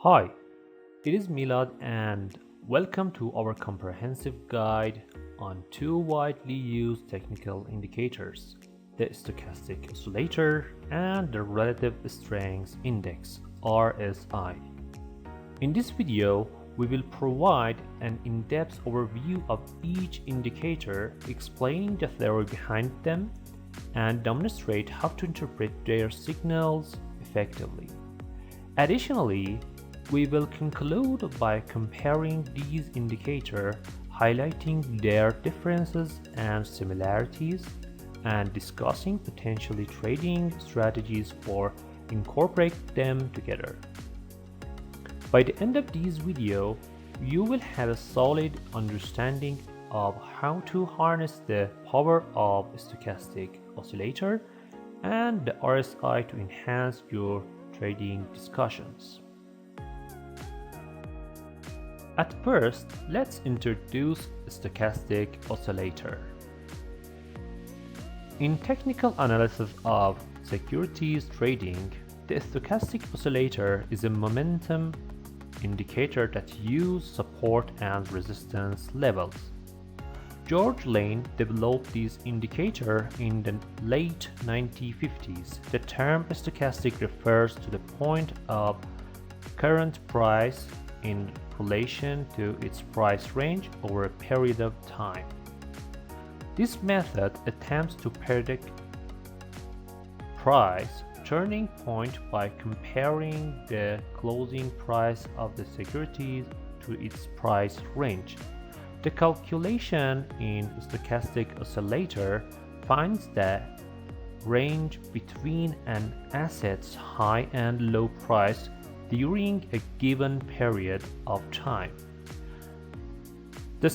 Hi, it is Milad and welcome to our comprehensive guide on two widely used technical indicators, the Stochastic Oscillator and the Relative Strength Index (RSI). In this video, we will provide an in-depth overview of each indicator, explaining the theory behind them and demonstrate how to interpret their signals effectively. Additionally, we will conclude by comparing these indicators, highlighting their differences and similarities, and discussing potentially trading strategies for incorporate them together. By the end of this video, you will have a solid understanding of how to harness the power of stochastic oscillator and the RSI to enhance your trading discussions. At first, let's introduce stochastic oscillator. In technical analysis of securities trading, the stochastic oscillator is a momentum indicator that uses support and resistance levels. George Lane developed this indicator in the late 1950s. The term stochastic refers to the point of current price in relation to its price range over a period of time. This method attempts to predict price turning point by comparing the closing price of the securities to its price range. The calculation in stochastic oscillator finds the range between an asset's high and low price during a given period of time. The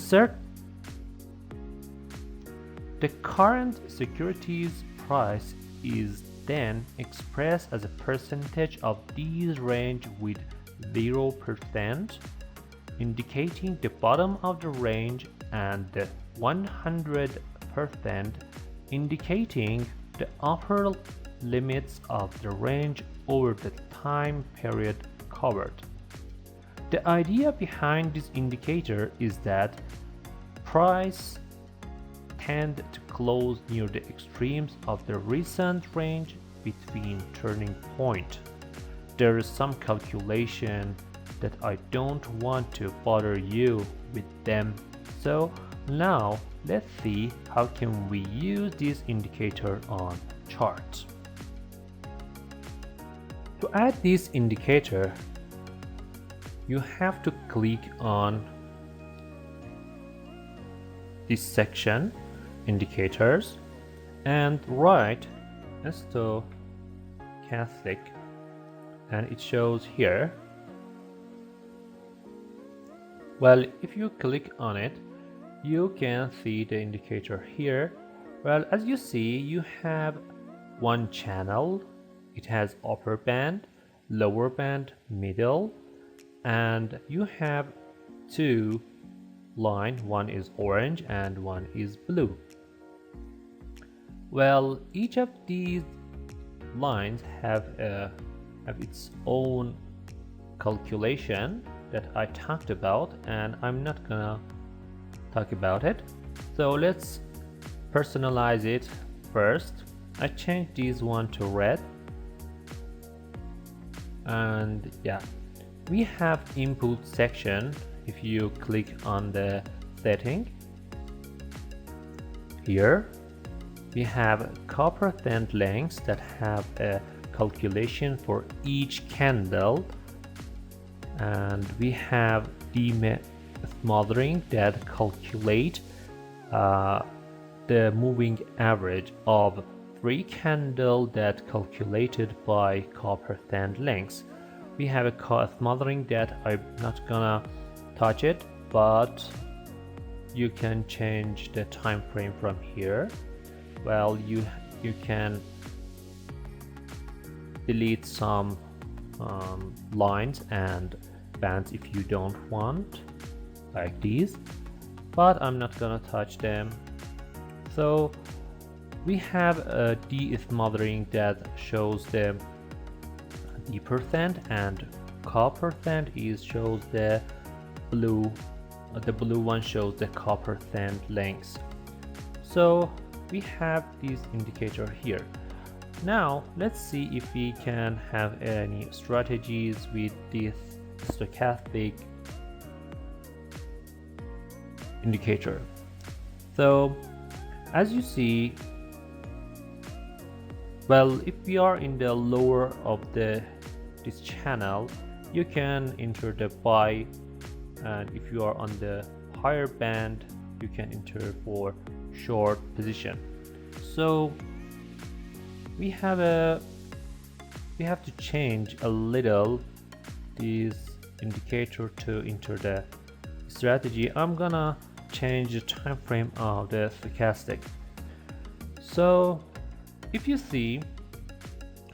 current securities price is then expressed as a percentage of this range with 0%, indicating the bottom of the range, and the 100% indicating the upper limits of the range over the time period covered. The idea behind this indicator is that price tend to close near the extremes of the recent range between turning point. There is some calculation that I don't want to bother you with them, so now let's see how can we use this indicator on charts. To add this indicator, you have to click on this section, indicators, and write stochastic, and it shows here. Well, if you click on it, you can see the indicator here. Well, as you see, you have one channel. It has upper band, lower band, middle, and you have two lines. One is orange and one is blue. Well, each of these lines have its own calculation that I talked about, and I'm not gonna talk about it. So let's personalize it first. I changed this one to red. And yeah, we have input section. If you click on the setting here, we have copper thin lengths that have a calculation for each candle, and we have smothering that calculate the moving average of 3 candles that calculated by copper thin lengths. We have a smothering that I'm not gonna touch it, but you can change the time frame from here. Well, you can delete some lines and bands if you don't want, like these, but I'm not gonna touch them. So we have a desmothering that shows the percent and copper thin is shows blue the blue one shows the copper thin length. So we have this indicator here. Now let's see if we can have any strategies with this stochastic indicator. So as you see, well, if we are in the lower of this channel, you can enter the buy, and if you are on the higher band, you can enter for short position. So we have to change a little this indicator to enter the strategy. I'm gonna change the time frame of the stochastic. So if you see,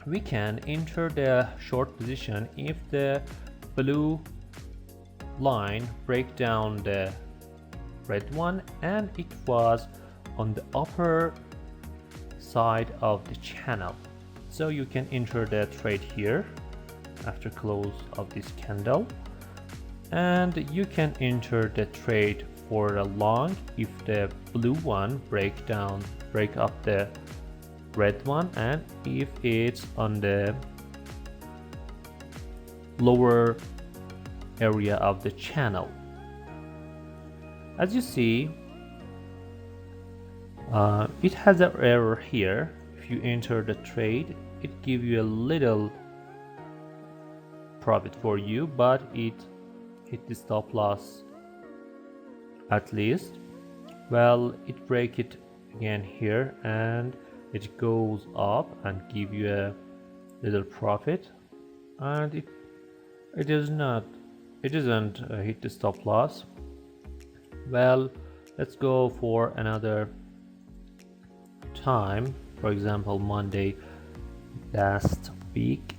we can enter the short position if the blue line break down the red one and it was on the upper side of the channel. So you can enter the trade here after close of this candle, and you can enter the trade for a long if the blue one break up the red one, and if it's on the lower area of the channel. As you see, it has an error here. If you enter the trade, it gives you a little profit for you, but it hit the stop loss at least. Well, it break it again here and it goes up and give you a little profit, and it doesn't hit the stop loss. Well, let's go for another time, for example Monday last week,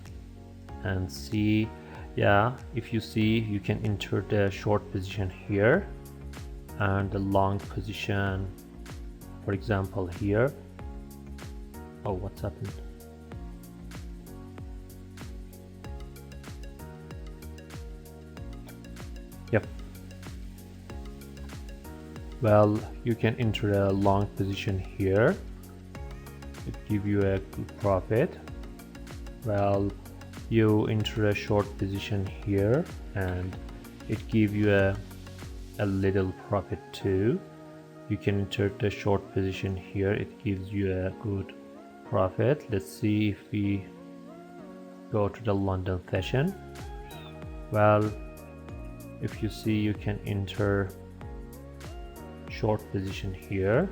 and see. Yeah, if you see, you can enter the short position here and the long position, for example here. Oh, what's happened? Yep. Well, you can enter a long position here. It give you a good profit. Well, you enter a short position here and it give you a little profit too. You can enter the short position here. It gives you a good profit. Let's see if we go to the London session. Well, if you see, you can enter short position here.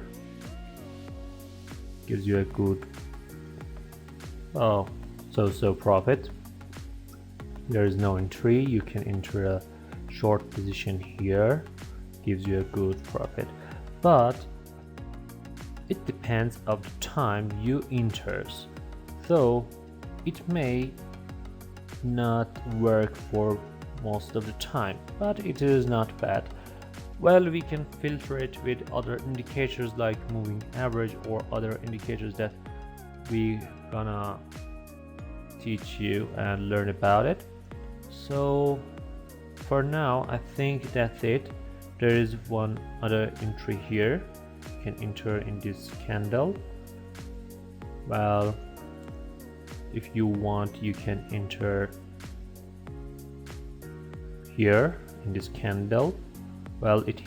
Gives you a good so profit. There is no entry. You can enter a short position here. Gives you a good profit, but it depends of the time you enters. So it may not work for most of the time, but it is not bad. Well, we can filter it with other indicators like moving average or other indicators that we gonna teach you and learn about it. So for now, I think that's it. There is one other entry here. You can enter in this candle. Well, if you want, you can enter here in this candle. Well, it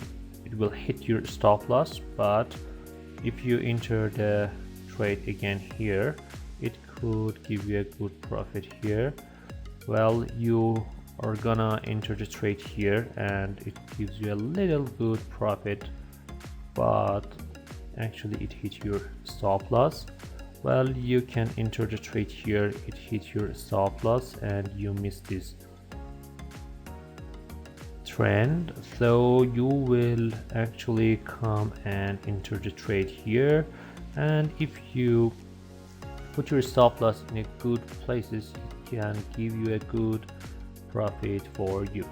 will hit your stop loss, but if you enter the trade again here, it could give you a good profit here. Well, you are gonna enter the trade here and it gives you a little good profit, but actually it hit your stop loss. Well, you can enter the trade here, it hit your stop loss and you miss this trend. So you will actually come and enter the trade here, and if you put your stop loss in a good places, it can give you a good profit for you.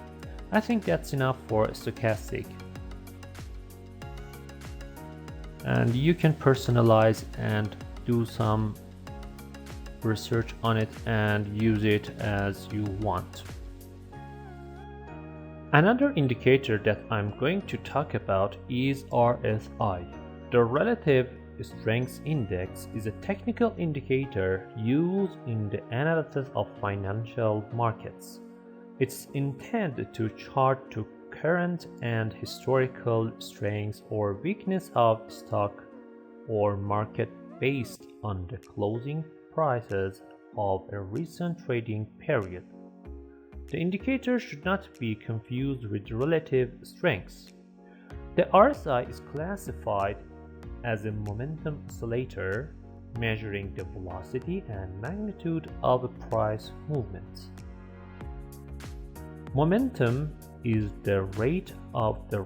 I think that's enough for stochastic, and you can personalize and do some research on it and use it as you want. Another indicator that I'm going to talk about is RSI. The Relative Strength Index is a technical indicator used in the analysis of financial markets. It's intended to chart the current and historical strength or weakness of stock or market based on the closing prices of a recent trading period. The indicator should not be confused with relative strength. The RSI is classified as a momentum oscillator, measuring the velocity and magnitude of a price movement. Momentum is the rate of the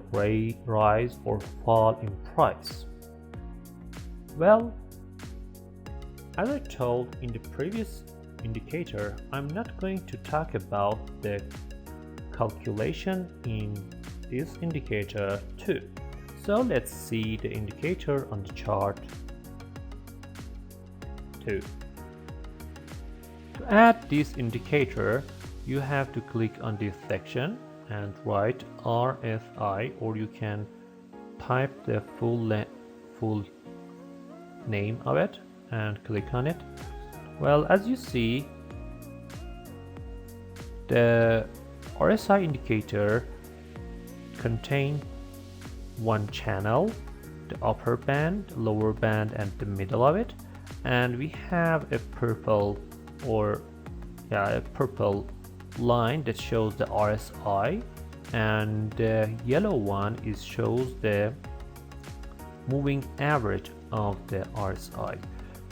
rise or fall in price. Well, as I told in the previous indicator, I'm not going to talk about the calculation in this indicator too. So let's see the indicator on the chart too. To add this indicator, you have to click on this section and write RSI, or you can type the full name of it and click on it. Well, as you see, the RSI indicator contains one channel, the upper band, lower band, and the middle of it, and we have a purple line that shows the RSI, and the yellow one shows the moving average of the RSI.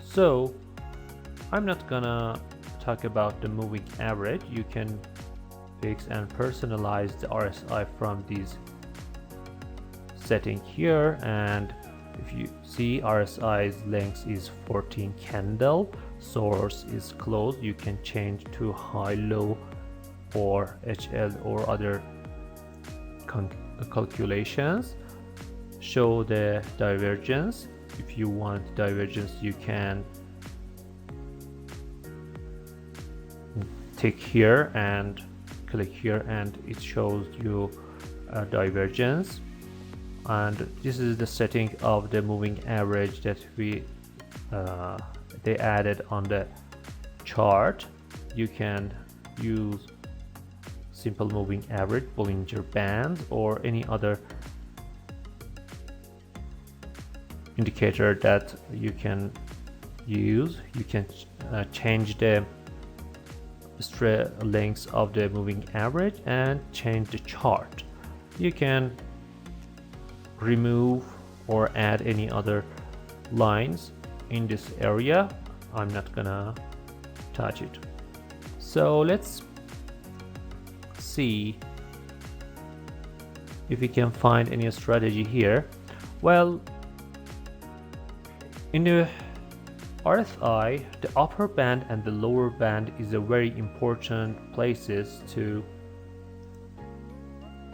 So I'm not gonna talk about the moving average. You can fix and personalize the RSI from this setting here, and if you see RSI's length is 14 candle, source is closed, you can change to high, low, or HL or other calculations. Show the divergence. If you want divergence, you can tick here and click here, and it shows you a divergence. And this is the setting of the moving average that they added on the chart. You can use simple moving average, Bollinger Bands, or any other indicator that you can use. You can change the length of the moving average and change the chart. You can remove or add any other lines in this area. I'm not gonna touch it. So let's see if we can find any strategy here. Well, in the RSI, the upper band and the lower band is a very important places to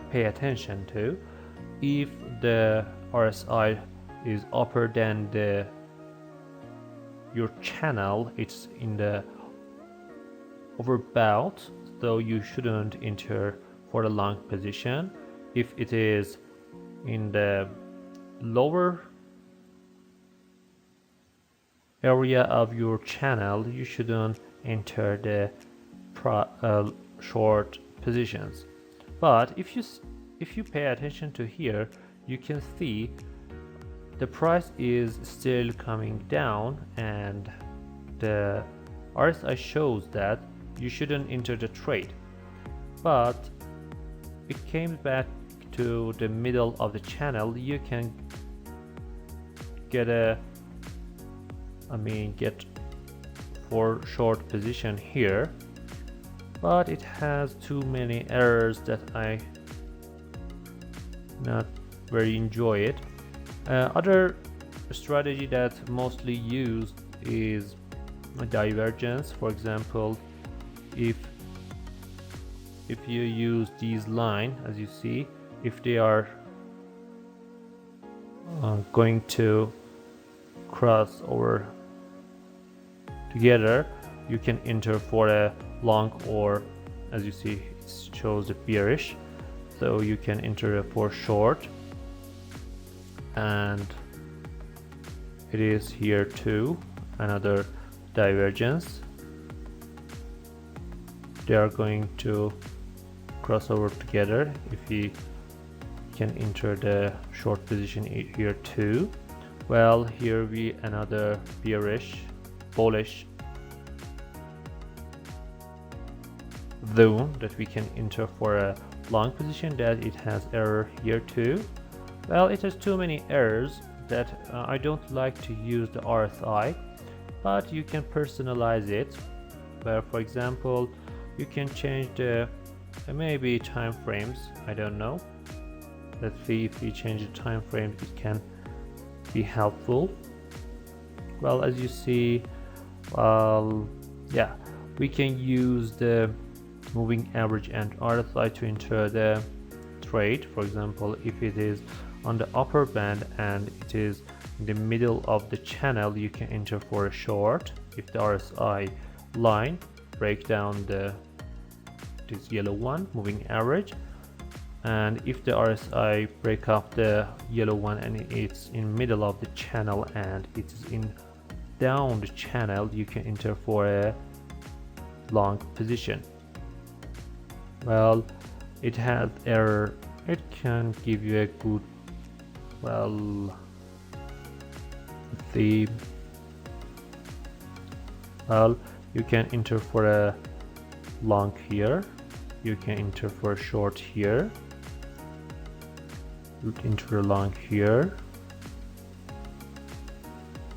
pay attention to. If the RSI is upper than your channel, it's in the overbought, so you shouldn't enter for a long position. If it is in the lower area of your channel, you shouldn't enter the short positions. But if you pay attention to here, you can see the price is still coming down, and the RSI shows that you shouldn't enter the trade. But it came back to the middle of the channel. You can get for short position here, but it has too many errors that I not very enjoy it. Other strategy that mostly used is divergence. For example, if you use these line, as you see, if they are going to cross over together, you can enter for a long, or as you see, it shows a bearish. So you can enter for short, and it is here too, another divergence. They are going to cross over together. If we can enter the short position here too. Well, here we another bullish zone that we can enter for a long position, that it has error here too. Well, it has too many errors that I don't like to use the RSI, but you can personalize it, where for example you can change the maybe time frames. I don't know, let's see if we change the time frames, it can be helpful. Well, as you see, yeah, we can use the moving average and RSI to enter the trade. For example, if it is on the upper band and it is in the middle of the channel, you can enter for a short if the RSI line break down this yellow one, moving average. And if the RSI break up the yellow one and it's in middle of the channel and it is in down the channel, you can enter for a long position. Well, it has error, it can give you a good, well, you can enter for a long here, you can enter for a short here, you can enter a long here,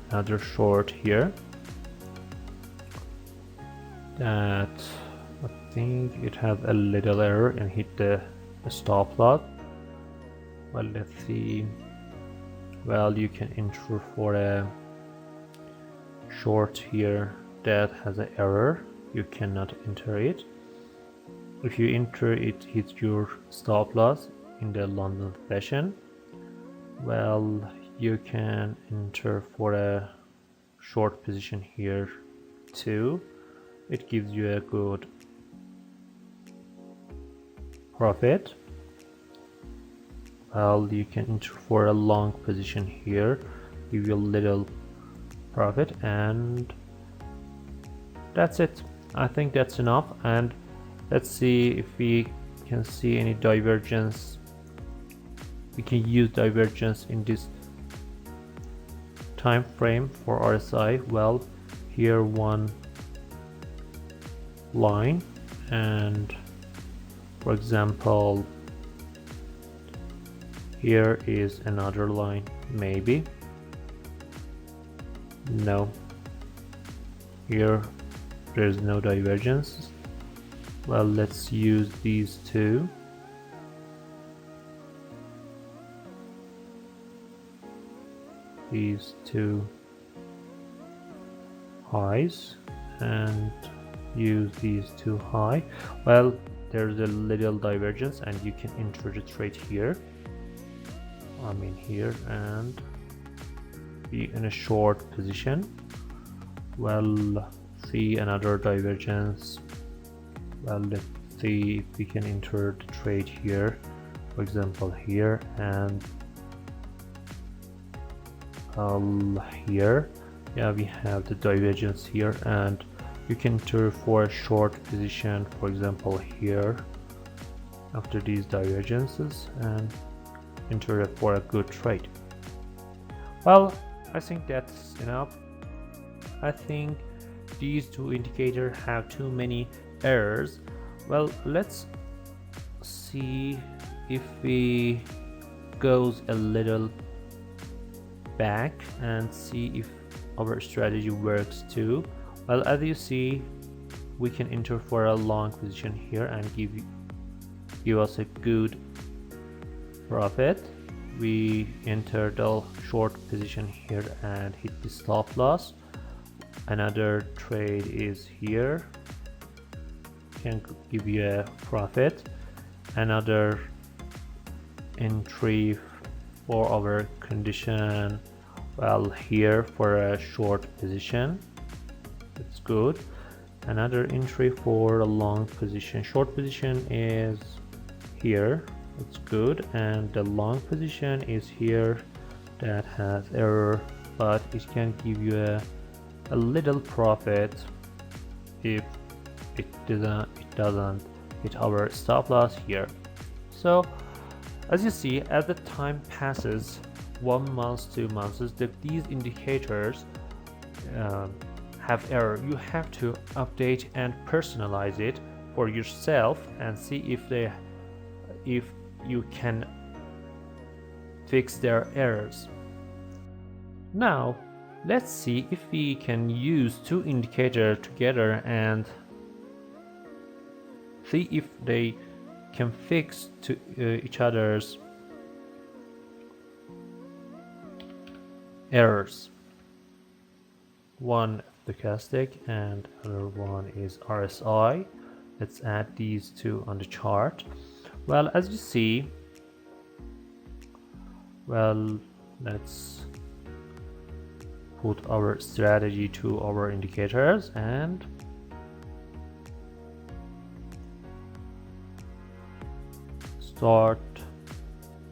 another short here. That I think it has a little error and hit the stop loss. Well, let's see. Well, you can enter for a short here that has an error, you cannot enter it. If you enter it, hits your stop loss in the London session. Well, you can enter for a short position here too, it gives you a good profit. Well, you can enter for a long position here, give you a little profit, and that's it. I think that's enough. And let's see if we can see any divergence. We can use divergence in this time frame for RSI. Well, here one line, and for example here is another line, maybe no, here there's no divergence. Well, let's use these two. These two highs and use these two high. Well, there's a little divergence and you can enter the trade here, I mean here, and be in a short position. Well, see another divergence. Well, let's see if we can enter the trade here, for example here, and here, yeah, we have the divergence here, and you can enter for a short position, for example here, after these divergences, and enter it for a good trade. Well, I think that's enough. I think these two indicators have too many errors. Well, let's see if we goes a little back and see if our strategy works too. Well, as you see, we can enter for a long position here and give us a good profit. We enter the short position here and hit the stop loss. Another trade is here, can give you a profit. Another entry for our condition, well, here for a short position, it's good. Another entry for a long position. Short position is here, it's good, and the long position is here that has error, but it can give you a little profit if it doesn't hit our stop loss here. So as you see, as the time passes, 1 month, 2 months, these indicators have error. You have to update and personalize it for yourself and see if you can fix their errors. Now let's see if we can use two indicators together and see if they can fix to each other's errors. One stochastic and another one is RSI. Let's add these two on the chart. Well, as you see, well, let's put our strategy to our indicators and start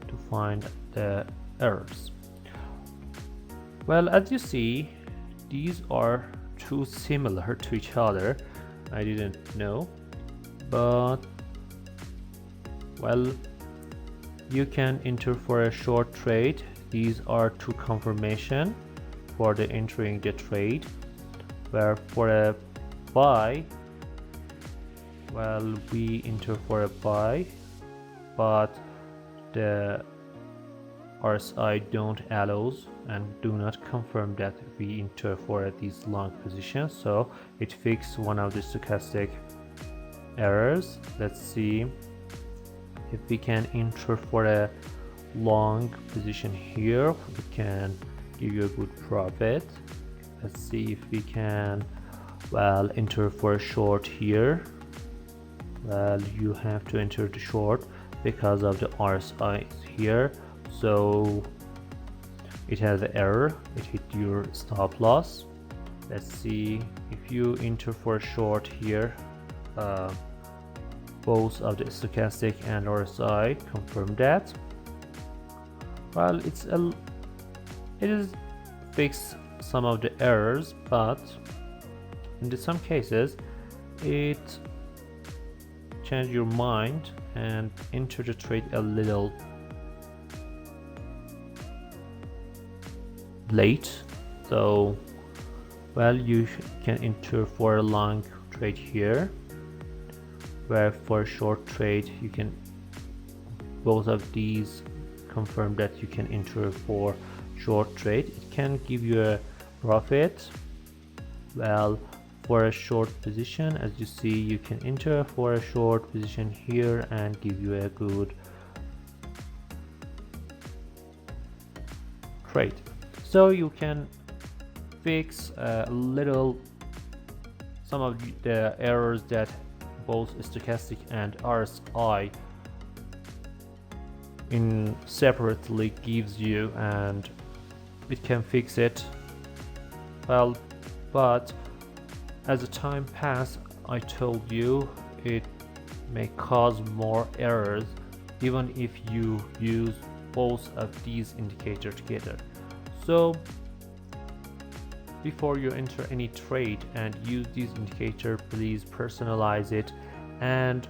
to find the errors. Well, as you see, these are too similar to each other. I didn't know, but well, you can enter for a short trade. These are two confirmation for the entering the trade, where for a buy, well, we enter for a buy, but the RSI don't allows and do not confirm that we enter for these long positions, so it fixed one of the stochastic errors. Let's see if we can enter for a long position here. We can give you a good profit. Let's see if we can, well, enter for a short here. Well, you have to enter the short because of the RSI here, so it has an error, it hit your stop loss. Let's see if you enter for a short here, both of the stochastic and RSI confirm that. Well, it is fixed some of the errors, but in some cases it change your mind and enter the trade a little late. So well, you can enter for a long trade here, where for a short trade you can, both of these confirm that you can enter for short trade. It can give you a profit. Well, for a short position, as you see, you can enter for a short position here and give you a good trade. So you can fix a little some of the errors that both stochastic and RSI in separately gives you, and it can fix it. Well, but as the time passes, I told you it may cause more errors even if you use both of these indicators together. So before you enter any trade and use this indicator, please personalize it and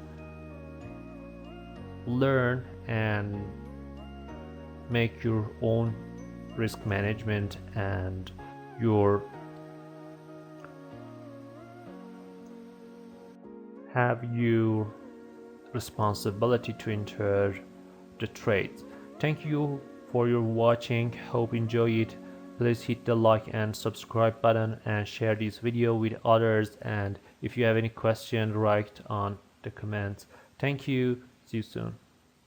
learn and make your own risk management and your have your responsibility to enter the trades. Thank you for your watching. Hope you enjoy it. Please hit the like and subscribe button and share this video with others, and if you have any question, write on the comments. Thank you. See you soon.